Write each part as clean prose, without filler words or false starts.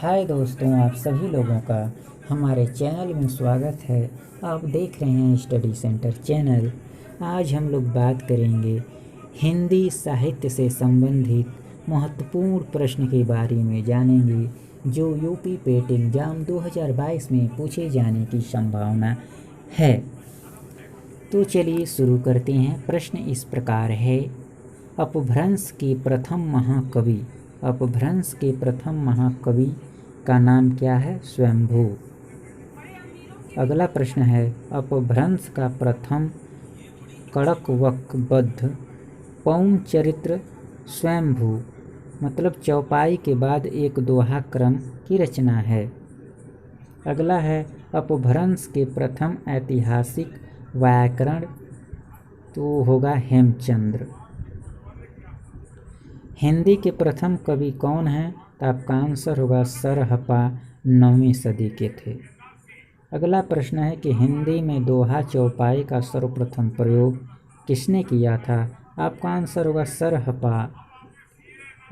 हाय दोस्तों, आप सभी लोगों का हमारे चैनल में स्वागत है। आप देख रहे हैं स्टडी सेंटर चैनल। आज हम लोग बात करेंगे हिंदी साहित्य से संबंधित महत्वपूर्ण प्रश्न के बारे में जानेंगे जो यूपी पेट एग्ज़ाम 2022 में पूछे जाने की संभावना है। तो चलिए शुरू करते हैं। प्रश्न इस प्रकार है, अपभ्रंश के प्रथम महाकवि का नाम क्या है? स्वयंभू। अगला प्रश्न है, अपभ्रंश का प्रथम कड़कवकबद्ध पौम चरित्र स्वयंभू मतलब चौपाई के बाद एक दोहा क्रम की रचना है। अगला है, अपभ्रंश के प्रथम ऐतिहासिक व्याकरण तो होगा हेमचंद्र। हिंदी के प्रथम कवि कौन हैं? तो आपका आंसर होगा सरहपा 9वीं सदी के थे। अगला प्रश्न है कि हिंदी में दोहा चौपाई का सर्वप्रथम प्रयोग किसने किया था? आपका आंसर होगा सरहपा।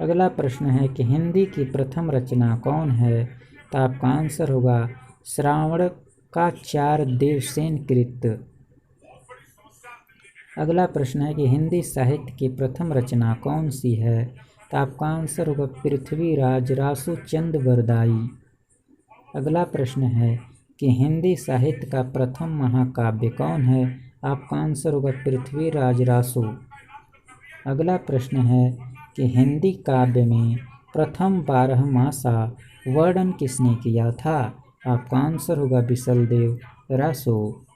अगला प्रश्न है कि हिंदी की प्रथम रचना कौन है? तो आपका आंसर होगा श्रावणकाचार्य देवसेन कृत। अगला प्रश्न है कि हिंदी साहित्य की प्रथम रचना कौन सी है? तो आपका आंसर होगा पृथ्वीराज रासुचंद बरदाई। अगला प्रश्न है कि हिंदी साहित्य का प्रथम महाकाव्य कौन है? आपका आंसर होगा पृथ्वीराज रासु। अगला प्रश्न है कि हिंदी काव्य में प्रथम 12 मासा वर्णन किसने किया था? आपका आंसर होगा बिसलदेव रासो।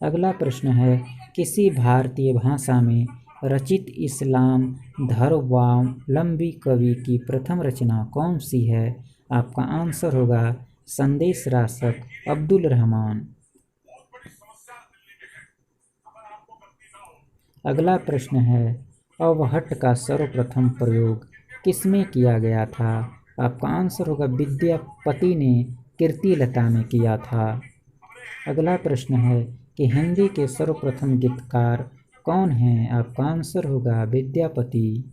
अगला प्रश्न है, किसी भारतीय भाषा में रचित इस्लाम धर्मावलंबी कवि की प्रथम रचना कौन सी है? आपका आंसर होगा संदेश रासक अब्दुल रहमान। अगला प्रश्न है, अवहट्ट का सर्वप्रथम प्रयोग किसमें किया गया था? आपका आंसर होगा विद्यापति ने कीर्तिलता में किया था। अगला प्रश्न है कि हिंदी के सर्वप्रथम गीतकार कौन हैं? आपका आंसर होगा विद्यापति।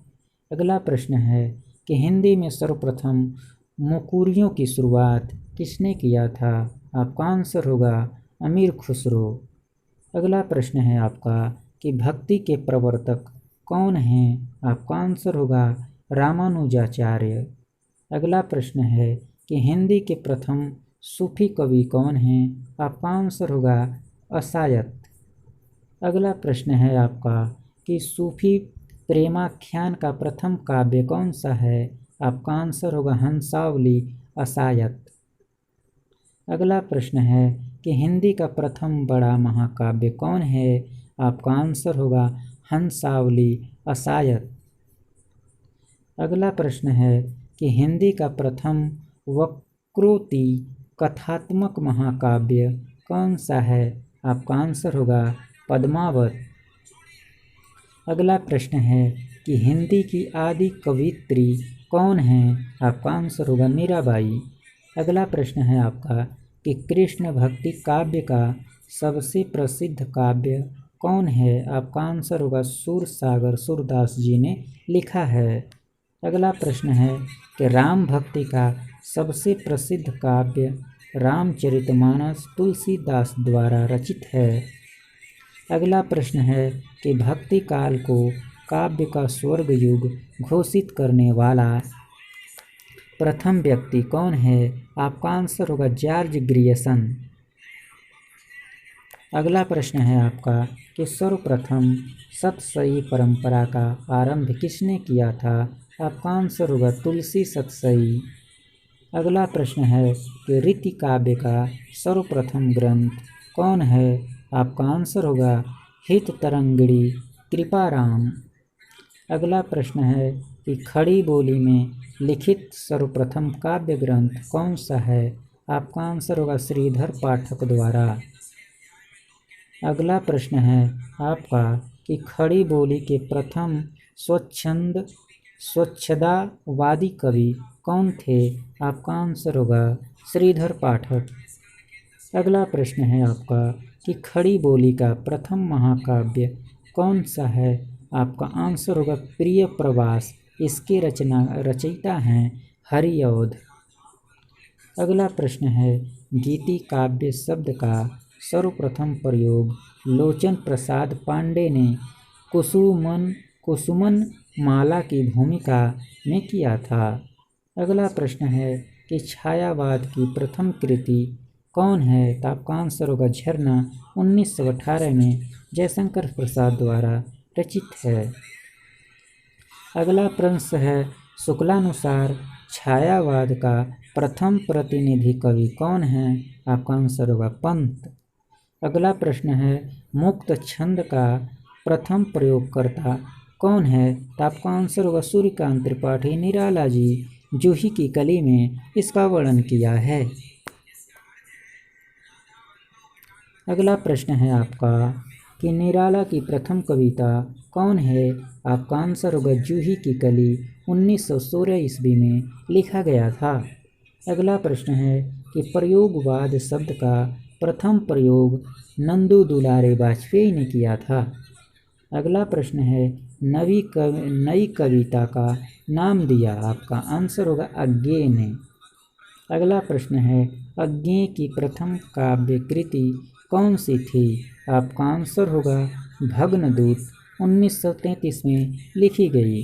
अगला प्रश्न है कि हिंदी में सर्वप्रथम मुकुरियों की शुरुआत किसने किया था? आपका आंसर होगा अमीर खुसरो। अगला प्रश्न है आपका कि भक्ति के प्रवर्तक कौन हैं? आपका आंसर होगा रामानुजाचार्य। अगला प्रश्न है कि हिंदी के प्रथम सूफी कवि कौन हैं? आपका आंसर होगा असायत। अगला प्रश्न है आपका कि सूफी प्रेमाख्यान का प्रथम काव्य कौन सा है? आपका आंसर होगा हंसावली असायत। अगला प्रश्न है कि हिंदी का प्रथम बड़ा महाकाव्य कौन है? आपका आंसर होगा हंसावली असायत। अगला प्रश्न है कि हिंदी का प्रथम वक्रोक्ति कथात्मक महाकाव्य कौन सा है? आपका आंसर होगा पद्मावत। अगला प्रश्न है कि हिंदी की आदि कवयित्री कौन हैं? आपका आंसर होगा मीराबाई। अगला प्रश्न है आपका कि कृष्ण भक्ति काव्य का सबसे प्रसिद्ध काव्य कौन है? आपका आंसर होगा सूरसागर सूरदास जी ने लिखा है। अगला प्रश्न है कि राम भक्ति का सबसे प्रसिद्ध काव्य रामचरितमानस तुलसीदास द्वारा रचित है। अगला प्रश्न है कि भक्ति काल को काव्य का स्वर्ग युग घोषित करने वाला प्रथम व्यक्ति कौन है? आपका आंसर होगा जॉर्ज ग्रियर्सन। अगला प्रश्न है आपका कि सर्वप्रथम सतसई परंपरा का आरंभ किसने किया था? आपका आंसर होगा तुलसी सतसई। अगला प्रश्न है कि रीति काव्य का सर्वप्रथम ग्रंथ कौन है? आपका आंसर होगा हित तरंगिणी कृपाराम। अगला प्रश्न है कि खड़ी बोली में लिखित सर्वप्रथम काव्य ग्रंथ कौन सा है? आपका आंसर होगा श्रीधर पाठक द्वारा। अगला प्रश्न है आपका कि खड़ी बोली के प्रथम स्वच्छंदवादी कवि कौन थे? आपका आंसर होगा श्रीधर पाठक। अगला प्रश्न है आपका कि खड़ी बोली का प्रथम महाकाव्य कौन सा है? आपका आंसर होगा प्रिय प्रवास। इसके रचयिता हैं हरिऔध। अगला प्रश्न है, गीति काव्य शब्द का सर्वप्रथम प्रयोग लोचन प्रसाद पांडे ने कुसुमन माला की भूमिका में किया था। अगला प्रश्न है कि छायावाद की प्रथम कृति कौन है? तो आपका आंसर होगा झरना, 1918 में जयशंकर प्रसाद द्वारा रचित है। अगला प्रश्न है, शुक्लानुसार छायावाद का प्रथम प्रतिनिधि कवि कौन है? आपका आंसर होगा पंत। अगला प्रश्न है, मुक्त छंद का प्रथम प्रयोगकर्ता कौन है? तो आपका आंसर होगा सूर्यकांत त्रिपाठी। निराला जी जूही की कली में इसका वर्णन किया है। अगला प्रश्न है आपका कि निराला की प्रथम कविता कौन है? आपका आंसर होगा जूही की कली, 1916 ईस्वी में लिखा गया था। अगला प्रश्न है कि प्रयोगवाद शब्द का प्रथम प्रयोग नंदू दुलारे वाजपेयी ने किया था। अगला प्रश्न है, नई कविता का नाम दिया। आपका आंसर होगा अज्ञेय ने। अगला प्रश्न है, अज्ञेय की प्रथम काव्य कृति कौन सी थी? आपका आंसर होगा भग्नदूत, 1933 में लिखी गई।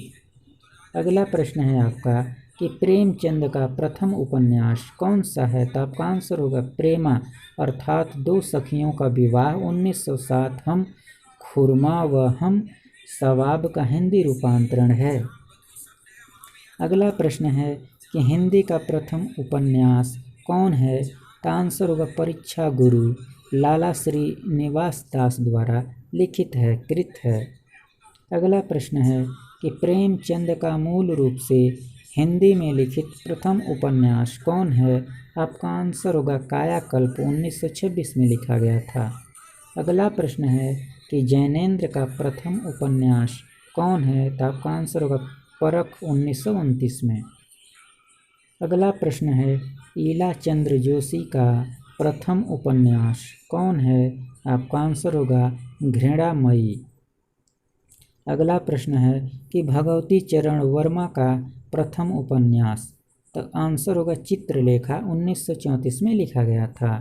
अगला प्रश्न है आपका कि प्रेमचंद का प्रथम उपन्यास कौन सा है? तो आपका आंसर होगा प्रेमा अर्थात दो सखियों का विवाह, 1907। हम खुरमा व हम सवाब का हिंदी रूपांतरण है। अगला प्रश्न है कि हिंदी का प्रथम उपन्यास कौन है? तो आंसर होगा परीक्षा गुरु, लाला श्रीनिवास दास द्वारा लिखित है, कृत है। अगला प्रश्न है कि प्रेमचंद का मूल रूप से हिंदी में लिखित प्रथम उपन्यास कौन है? आपका आंसर होगा कायाकल्प, 1926 में लिखा गया था। अगला प्रश्न है कि जैनेन्द्र का प्रथम उपन्यास कौन है? तो आपका आंसर होगा परख, 1929 में। अगला प्रश्न है, ईला चंद्र जोशी का प्रथम उपन्यास कौन है? आपका आंसर होगा घृणामयी। अगला प्रश्न है कि भगवती चरण वर्मा का प्रथम उपन्यास, तो आंसर होगा चित्रलेखा, 1934 में लिखा गया था।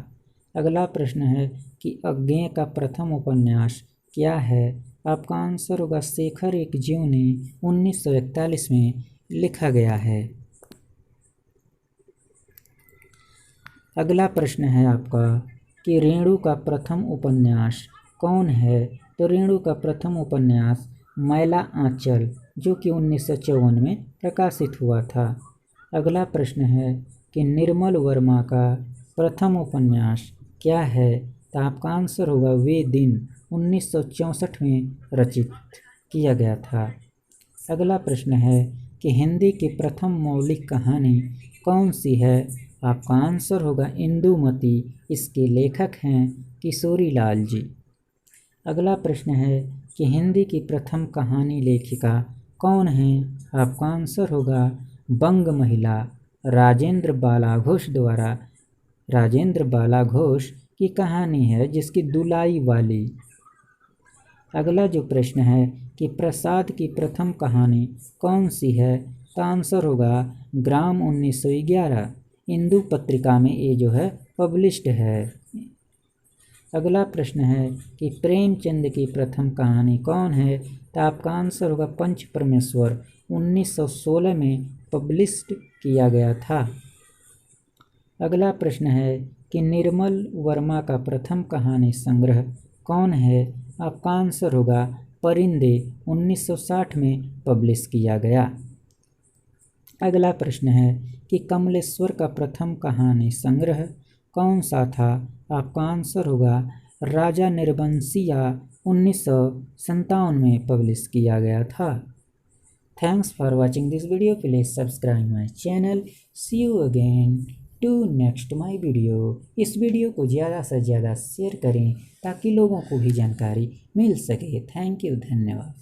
अगला प्रश्न है कि अज्ञेय का प्रथम उपन्यास क्या है? आपका आंसर होगा शेखर एक जीवनी, 1941 में लिखा गया है। अगला प्रश्न है आपका कि रेणु का प्रथम उपन्यास कौन है? तो रेणु का प्रथम उपन्यास मैला आंचल, जो कि 1954 में प्रकाशित हुआ था। अगला प्रश्न है कि निर्मल वर्मा का प्रथम उपन्यास क्या है? तो आपका आंसर होगा वे दिन, 1964 में रचित किया गया था। अगला प्रश्न है कि हिंदी की प्रथम मौलिक कहानी कौन सी है? आपका आंसर होगा इंदुमती। इसके लेखक हैं किशोरी लाल जी। अगला प्रश्न है कि हिंदी की प्रथम कहानी लेखिका कौन है? आपका आंसर होगा बंग महिला, राजेंद्र बाला घोष द्वारा। राजेंद्र बाला घोष की कहानी है जिसकी दुलाई वाली। अगला जो प्रश्न है कि प्रसाद की प्रथम कहानी कौन सी है? तो आंसर होगा ग्राम, 1911। इंदु पत्रिका में ये जो है पब्लिश्ड है। अगला प्रश्न है कि प्रेमचंद की प्रथम कहानी कौन है? तो आपका आंसर होगा पंच परमेश्वर, 1916 में पब्लिश्ड किया गया था। अगला प्रश्न है कि निर्मल वर्मा का प्रथम कहानी संग्रह कौन है? आपका आंसर होगा परिंदे, 1960 में पब्लिश किया गया। अगला प्रश्न है कि कमलेश्वर का प्रथम कहानी संग्रह कौन सा था? आपका आंसर होगा राजा निर्बंसिया, 1957 में पब्लिश किया गया था। Thanks for watching this video. Please subscribe my channel. See you again to next my video. इस वीडियो को ज़्यादा से ज़्यादा शेयर करें ताकि लोगों को भी जानकारी मिल सके। थैंक यू, धन्यवाद।